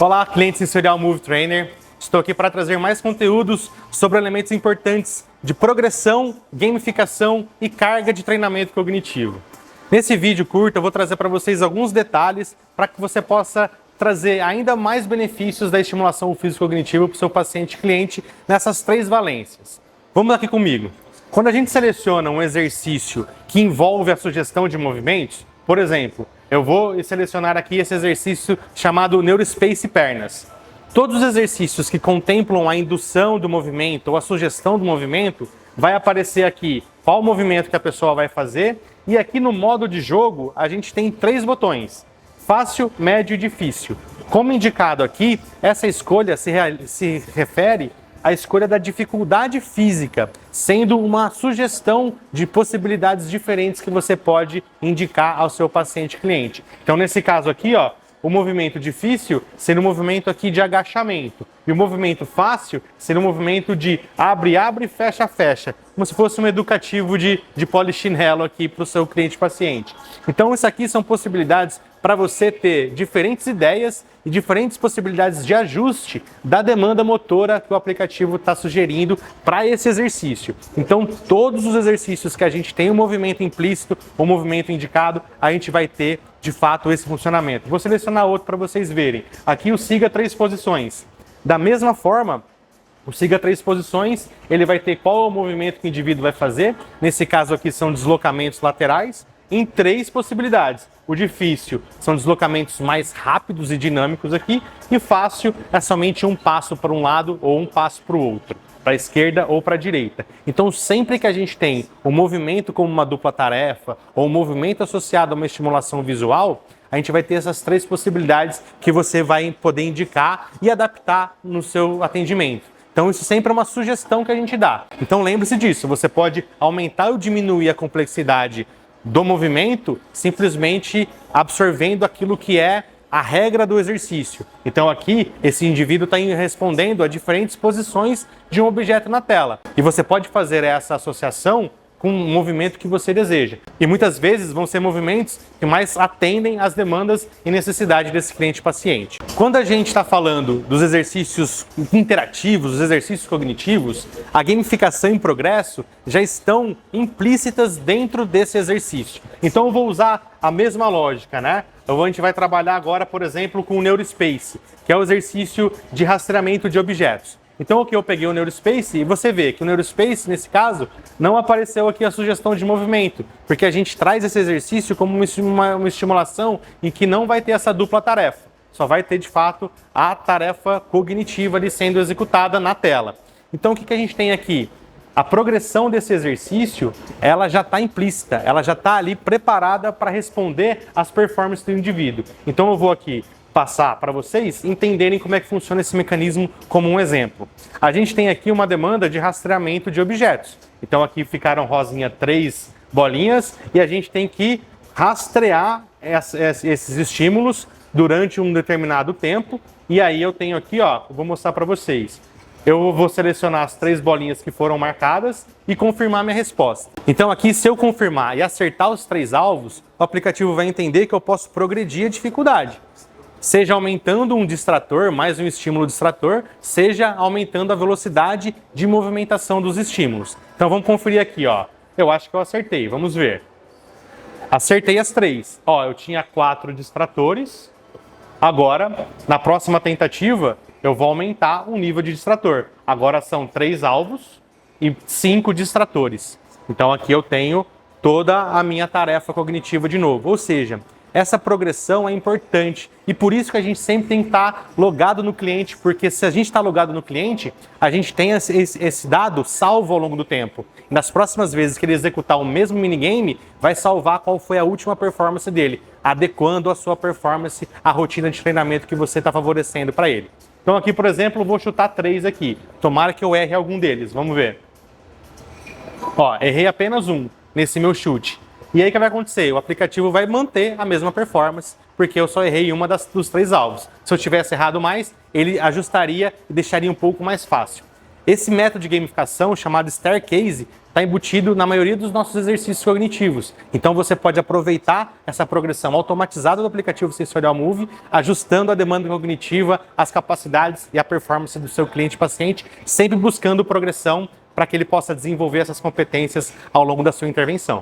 Olá, cliente sensorial Move Trainer. Estou aqui para trazer mais conteúdos sobre elementos importantes de progressão, gamificação e carga de treinamento cognitivo. Nesse vídeo curto eu vou trazer para vocês alguns detalhes para que você possa trazer ainda mais benefícios da estimulação físico-cognitiva para o seu paciente cliente nessas três valências. Vamos aqui comigo. Quando a gente seleciona um exercício que envolve a sugestão de movimentos, por exemplo, eu vou selecionar aqui esse exercício chamado Neurospace Pernas. Todos os exercícios que contemplam a indução do movimento ou a sugestão do movimento, vai aparecer aqui qual o movimento que a pessoa vai fazer, e aqui no modo de jogo a gente tem três botões: fácil, médio e difícil. Como indicado aqui, essa escolha se refere à escolha da dificuldade física, sendo uma sugestão de possibilidades diferentes que você pode indicar ao seu paciente cliente. Então, nesse caso aqui, ó, o movimento difícil seria um movimento aqui de agachamento, e o movimento fácil seria um movimento de abre, abre, fecha, fecha, como se fosse um educativo de polichinelo aqui para o seu cliente paciente. Então, isso aqui são possibilidades para você ter diferentes ideias e diferentes possibilidades de ajuste da demanda motora que o aplicativo está sugerindo para esse exercício. Então, todos os exercícios que a gente tem o movimento implícito ou movimento indicado, a gente vai ter, de fato, esse funcionamento. Vou selecionar outro para vocês verem. Aqui o siga 3 posições. Da mesma forma, o siga 3 posições, ele vai ter qual é o movimento que o indivíduo vai fazer. Nesse caso aqui são deslocamentos laterais, em 3 possibilidades. O difícil são deslocamentos mais rápidos e dinâmicos aqui, e fácil é somente um passo para um lado ou um passo para o outro, para a esquerda ou para a direita. Então, sempre que a gente tem o movimento como uma dupla tarefa ou um movimento associado a uma estimulação visual, a gente vai ter essas 3 possibilidades que você vai poder indicar e adaptar no seu atendimento. Então, isso sempre é uma sugestão que a gente dá. Então, lembre-se disso, você pode aumentar ou diminuir a complexidade do movimento simplesmente absorvendo aquilo que é a regra do exercício. Então aqui, esse indivíduo está respondendo a diferentes posições de um objeto na tela. E você pode fazer essa associação com o movimento que você deseja. E muitas vezes vão ser movimentos que mais atendem às demandas e necessidades desse cliente paciente. Quando a gente está falando dos exercícios interativos, dos exercícios cognitivos, a gamificação em progresso já estão implícitas dentro desse exercício. Então eu vou usar a mesma lógica, né? A gente vai trabalhar agora, por exemplo, com o Neurospace, que é o exercício de rastreamento de objetos. Então aqui eu peguei o Neurospace e você vê que o Neurospace, nesse caso, não apareceu aqui a sugestão de movimento, porque a gente traz esse exercício como uma estimulação em que não vai ter essa dupla tarefa. Só vai ter, de fato, a tarefa cognitiva ali sendo executada na tela. Então o que a gente tem aqui? A progressão desse exercício, ela já está implícita, ela já está ali preparada para responder às performances do indivíduo. Então eu vou aqui passar para vocês entenderem como é que funciona esse mecanismo como um exemplo. A gente tem aqui uma demanda de rastreamento de objetos. Então aqui ficaram rosinha 3 bolinhas e a gente tem que rastrear esses estímulos durante um determinado tempo. E aí eu tenho aqui, ó, eu vou mostrar para vocês. Eu vou selecionar as 3 bolinhas que foram marcadas e confirmar minha resposta. Então aqui, se eu confirmar e acertar os 3 alvos, o aplicativo vai entender que eu posso progredir a dificuldade. Seja aumentando um distrator, mais um estímulo distrator, seja aumentando a velocidade de movimentação dos estímulos. Então vamos conferir aqui, ó. Eu acho que eu acertei, vamos ver. Acertei as 3. Ó, eu tinha 4 distratores. Agora, na próxima tentativa, eu vou aumentar o nível de distrator. Agora são 3 alvos e 5 distratores. Então aqui eu tenho toda a minha tarefa cognitiva de novo. Ou seja, essa progressão é importante e por isso que a gente sempre tem que estar logado no cliente, porque se a gente está logado no cliente, a gente tem esse dado salvo ao longo do tempo. E nas próximas vezes que ele executar o mesmo minigame, vai salvar qual foi a última performance dele, adequando a sua performance à rotina de treinamento que você está favorecendo para ele. Então aqui, por exemplo, eu vou chutar 3 aqui. Tomara que eu erre algum deles, vamos ver. Ó, errei apenas um nesse meu chute. E aí o que vai acontecer? O aplicativo vai manter a mesma performance, porque eu só errei uma dos 3 alvos. Se eu tivesse errado mais, ele ajustaria e deixaria um pouco mais fácil. Esse método de gamificação, chamado Staircase, está embutido na maioria dos nossos exercícios cognitivos. Então você pode aproveitar essa progressão automatizada do aplicativo Sensorial Move, ajustando a demanda cognitiva, as capacidades e a performance do seu cliente paciente, sempre buscando progressão para que ele possa desenvolver essas competências ao longo da sua intervenção.